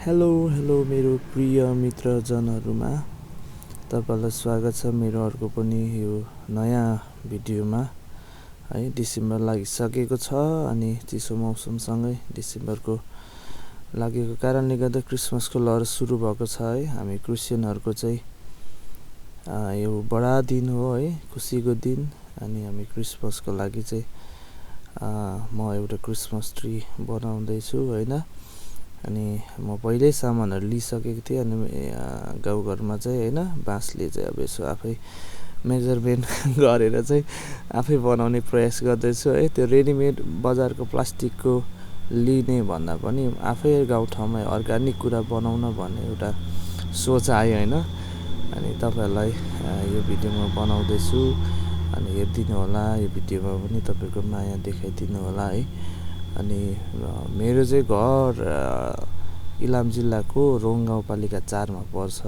Hello मेरो प्रिय मित्रजनहरूमा तपाईँलाई स्वागत छ मेरो अर्को पनि यो नयाँ भिडियोमा है। डिसेम्बर लागिसकेको छ अनि चिसो मौसमसँगै डिसेम्बरको लागेको कारणले गर्दा क्रिसमसको लहर सुरु भएको छ है। हामी क्रिस्चियनहरूको चाहिँ यो बडा दिन हो है, खुसीको दिन। अनि हामी क्रिसमसको लागि चाहिँ म एउटा क्रिसमस ट्री बनाउँदैछु होइन। अनि म पहिल्यै सामानहरू लिइसकेको थिएँ अनि गाउँघरमा चाहिँ होइन बाँसले चाहिँ अब यसो आफै मेजरमेन्ट गरेर चाहिँ आफै बनाउने प्रयास गर्दैछु है। त्यो रेडिमेड बजारको प्लास्टिकको लिने भन्दा पनि आफै गाउँठाउँमा अर्ग्यानिक कुरा बनाउन भन्ने एउटा सोच आयो होइन। अनि तपाईँहरूलाई यो भिडियो म बनाउँदैछु अनि हेरिदिनु होला। यो भिडियोमा पनि तपाईँको माया देखाइदिनु होला है। अनि मेरो चाहिँ घर इलाम जिल्लाको रोङ गाउँपालिका 4 मा पर्छ।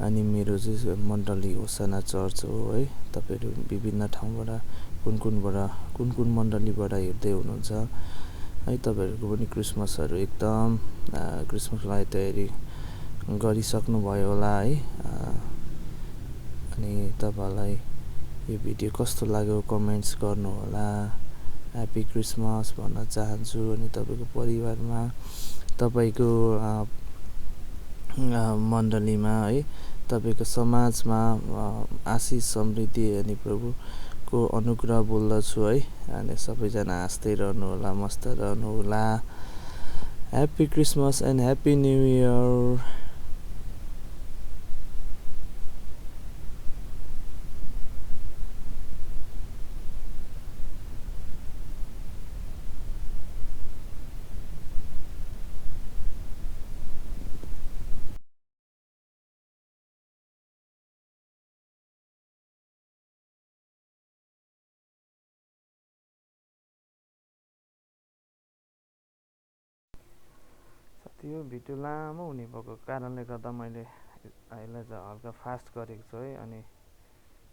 अनि मेरो चाहिँ मण्डली होसाना चर्च हो है। तपाईँहरू विभिन्न ठाउँबाट कुन मण्डलीबाट हेर्दै हुनुहुन्छ है। तपाईँहरूको पनि क्रिसमसहरू एकदम क्रिसमसको लागि तयारी गरिसक्नुभयो होला है। अनि तपाईँहरूलाई यो भिडियो कस्तो लाग्यो कमेन्ट्स गर्नु होला। ह्याप्पी क्रिसमस भन्न चाहन्छु। अनि तपाईँको परिवारमा, तपाईँको मण्डलीमा है, तपाईँको समाजमा आशिष समृद्धि अनि प्रभुको अनुग्रह बोल्दछु है। अनि सबैजना हाँस्दै रहनु होला, मस्त रहनु होला। Happy Christmas and happy new year. यो भिडियो लामो हुने भएको कारणले गर्दा मैले यसलाई चाहिँ हल्का फास्ट गरेको छु है। अनि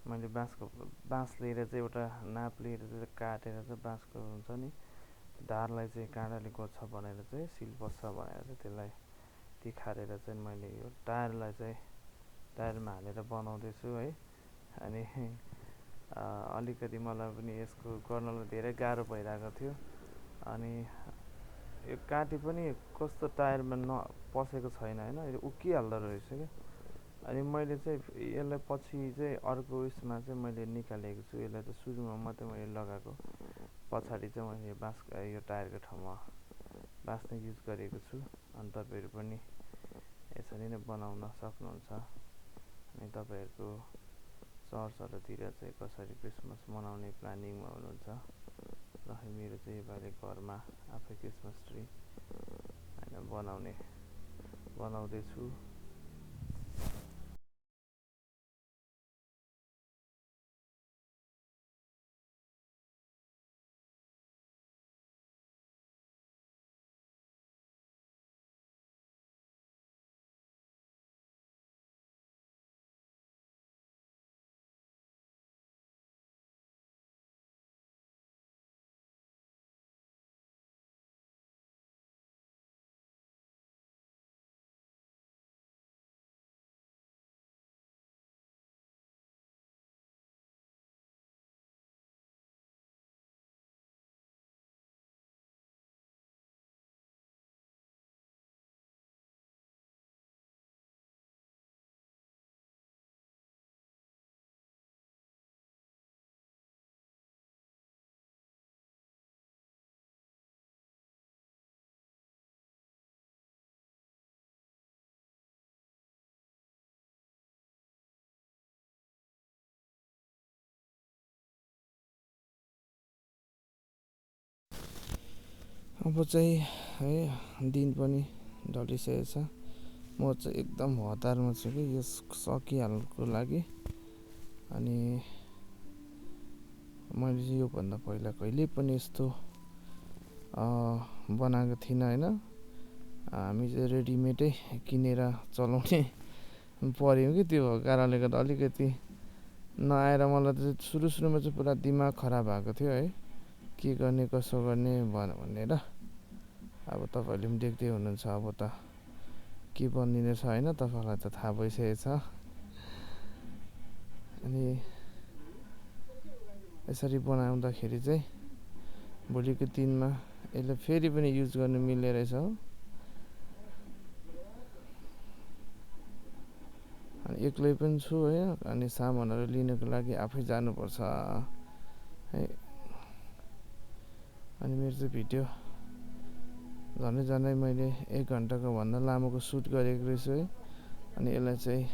मैले बाँस लिएर चाहिँ एउटा नाप लिएर चाहिँ काटेर चाहिँ बाँसको हुन्छ नि धारलाई चाहिँ काँडाले गोछा बनाएर चाहिँ सिलपस्सा बनाएर चाहिँ त्यसलाई तिखारेर चाहिँ मैले यो टायरमा हालेर बनाउँदैछु है। अनि अलिकति मलाई पनि यसको गर्नलाई धेरै गाह्रो भइरहेको थियो। अनि यो काँटी पनि कस्तो टायरमा पसेको छैन होइन, यो उक्किहाल्दो रहेछ क्या। अनि मैले चाहिँ यसलाई पछि चाहिँ अर्को उयसमा चाहिँ मैले निकालेको छु। यसलाई चाहिँ सुरुमा मात्रै मैले लगाएको, पछाडि चाहिँ मैले यो टायरको ठाउँमा बाँस नै युज गरेको छु। अनि तपाईँहरू पनि यसरी नै बनाउन सक्नुहुन्छ। अनि तपाईँहरूको चर्चहरूतिर चाहिँ कसरी क्रिसमस मनाउने प्लानिङमा हुनुहुन्छ र मेरो चाहिँ योपालि घरमा आफै क्रिसमस ट्री होइन बनाउँदैछु। अब चाहिँ है दिन पनि ढलिसकेको छ। म चाहिँ एकदम हतारमा छु कि यस सकिहाल्नुको लागि। अनि मैले चाहिँ योभन्दा पहिला कहिल्यै पनि यस्तो बनाएको थिइनँ होइन। हामी चाहिँ रेडिमेडै किनेर चलाउने पऱ्यौँ कि त्यो कारणले गर्दा अलिकति नआएर मलाई चाहिँ सुरुमा चाहिँ पुरा दिमाग खराब भएको थियो है। के गर्ने कसो गर्ने भनेर अब तपाईँहरूले पनि देख्दै हुनुहुन्छ अब त के बनिने छ होइन, तपाईँहरूलाई त थाहा भइसकेको छ। अनि यसरी बनाउँदाखेरि चाहिँ भोलिको दिनमा यसले फेरि पनि युज गर्नु मिल्ने रहेछ हो। अनि एक्लै पनि छु है, अनि सामानहरू लिनको लागि आफै जानुपर्छ है। अनि मेरो चाहिँ भिडियो झन्डै मैले 1 घन्टाको भन्दा लामोको सुट गरेको रहेछु है। अनि यसलाई चाहिँ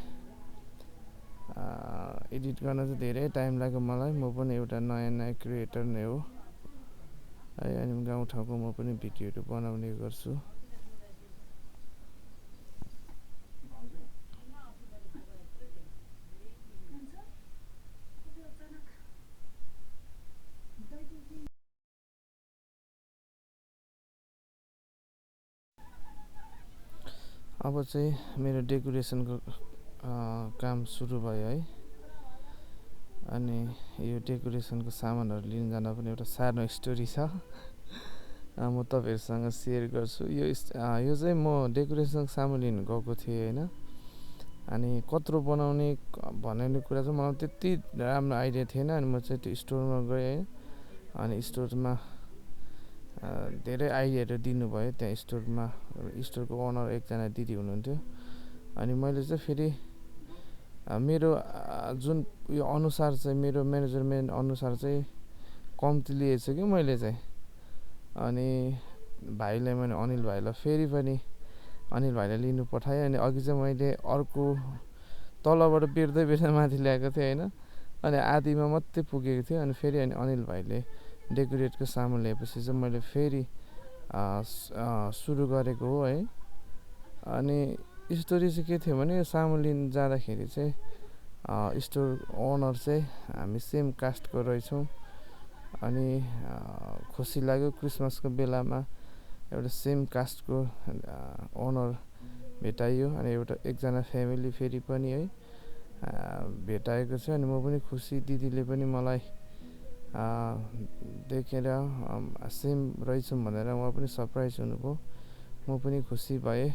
एडिट गर्न चाहिँ धेरै टाइम लाग्यो मलाई। म पनि एउटा नयाँ क्रिएटर नै हो है। अनि गाउँठाउँको म पनि भिडियोहरू बनाउने गर्छु। अब चाहिँ मेरो डेकोरेसनको काम सुरु भयो है। अनि यो डेकोरेसनको सामानहरू लिन जाँदा पनि एउटा सानो स्टोरी छ, म तपाईँहरूसँग सेयर गर्छु। यो चाहिँ म डेकोरेसनको सामान लिन गएको थिएँ होइन। अनि कत्रो बनाउने भन्ने कुरा चाहिँ मलाई त्यति राम्रो आइडिया थिएन। अनि म चाहिँ त्यो स्टोरमा गएँ है। अनि स्टोरमा धेरै आइडियाहरू दिनुभयो त्यहाँ स्टोरको ओनर एकजना दिदी हुनुहुन्थ्यो। अनि मैले चाहिँ फेरि मेरो जुन उयो अनुसार चाहिँ मेरो मेजरमेन्ट अनुसार चाहिँ कम्ती लिएछु कि मैले चाहिँ। अनि भाइलाई मैले अनिल भाइलाई फेरि पनि अनिल भाइलाई लिनु पठाएँ। अनि अघि चाहिँ मैले अर्को तलबाट बेर्दै माथि ल्याएको थिएँ होइन। अनि आधीमा मात्रै पुगेको थियो। अनि फेरि अनिल भाइले डेकोरेटको सामान ल्याएपछि चाहिँ मैले फेरि सुरु गरेको हो है। अनि स्टोरी चाहिँ के थियो भने सामान लिन जाँदाखेरि चाहिँ स्टोर ओनर चाहिँ हामी सेम कास्टको रहेछौँ। अनि खुसी लाग्यो क्रिसमसको बेलामा एउटा सेम कास्टको ओनर भेटाइयो। अनि एकजना फ्यामिली फेरि पनि है भेटाएको छ। अनि म पनि खुसी, दिदीले पनि मलाई देखेर सेम रहेछौँ भनेर उहाँ पनि सरप्राइज हुनुभयो, म पनि खुसी भएँ।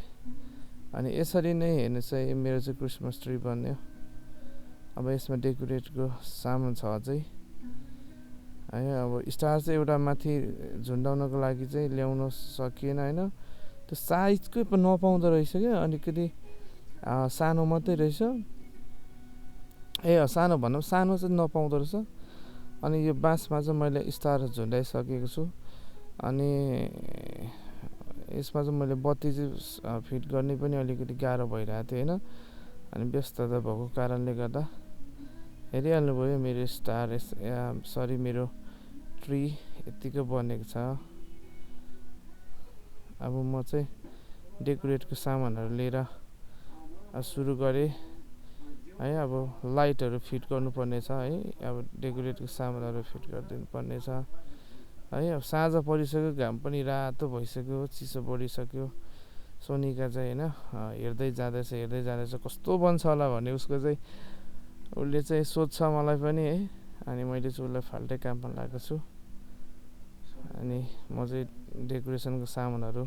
अनि यसरी नै हेर्नुहोस् है मेरो चाहिँ क्रिसमस ट्री बन्यो। अब यसमा डेकोरेटको सामान छ अझै है। अब स्टार चाहिँ एउटा माथि झुन्डाउनको लागि चाहिँ ल्याउन सकिएन होइन। त्यो साइजकै नपाउँदो रहेछ क्या, अलिकति सानो मात्रै रहेछ। सानो भन्दा पनि सानो चाहिँ नपाउँदो रहेछ। अनि यो बाँसमा चाहिँ मैले स्टार झुन्डाइसकेको छु। अनि यसमा चाहिँ मैले बत्ती चाहिँ फिट गर्ने पनि अलिकति गाह्रो भइरहेको थियो होइन। अनि व्यस्तता भएको कारणले गर्दा हेरिहाल्नुभयो मेरो स्टार मेरो ट्री यत्तिकै बनेको छ। अब म चाहिँ डेकोरेटको सामानहरू लिएर सुरु गरेँ है। अब लाइटहरू फिट गर्नुपर्ने छ है। अब डेकोरेटको सामानहरू फिट गरिदिनु पर्ने छ है। अब साँझ परिसक्यो, घाम पनि रातो भइसक्यो, चिसो बढिसक्यो। सोनिका चाहिँ होइन हेर्दै जाँदैछ कस्तो बन्छ होला भन्ने उसको चाहिँ उसले चाहिँ सोध्छ मलाई पनि है। अनि मैले चाहिँ उसलाई फाल्टै काममा लागेको छु। अनि म चाहिँ डेकोरेसनको सामानहरू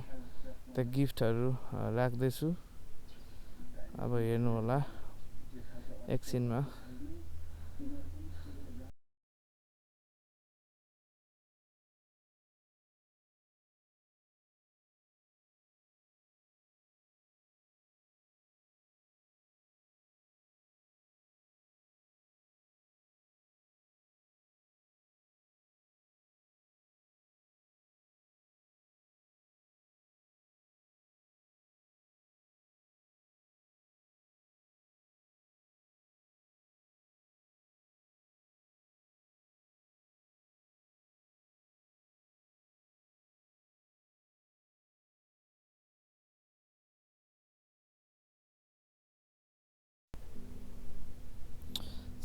त्यहाँ गिफ्टहरू राख्दैछु। अब हेर्नु होला एकछिनमा।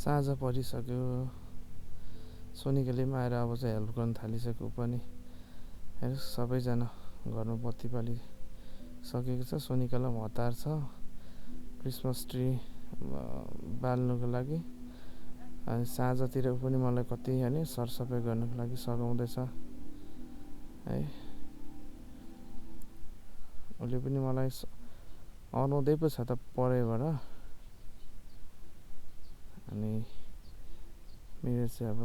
साँझ परिसक्यो, सोनिकाले पनि आएर अब चाहिँ हेल्प गर्न थालिसक्यो पनि। हेर्नुहोस् सबैजना घरमा बत्ती बालिसकेको छ। सोनिकालाई पनि हतार छ क्रिसमस ट्री बाल्नुको लागि। अनि साँझतिर पनि मलाई कति होइन सरसफाइ गर्नुको लागि सघाउँदैछ है। उसले पनि मलाई अनाउँदै पो छ त परैबाट। अनि मेरो चाहिँ अब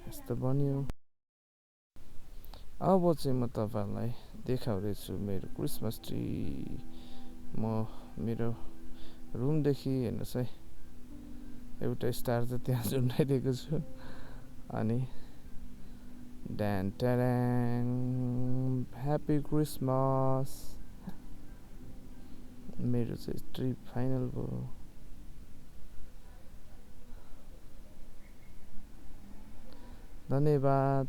यस्तो बन्यो। अब चाहिँ म तपाईँहरूलाई देखाउँदैछु मेरो क्रिसमस ट्री। म मेरो रुमदेखि हेर्नुहोस् है, एउटा स्टार चाहिँ त्यहाँ झुन्डाइदिएको छु। अनि ड्यान ट्याडाङ, ह्याप्पी क्रिसमस। मेरो चाहिँ ट्रिप फाइनल भयो। धन्यवाद।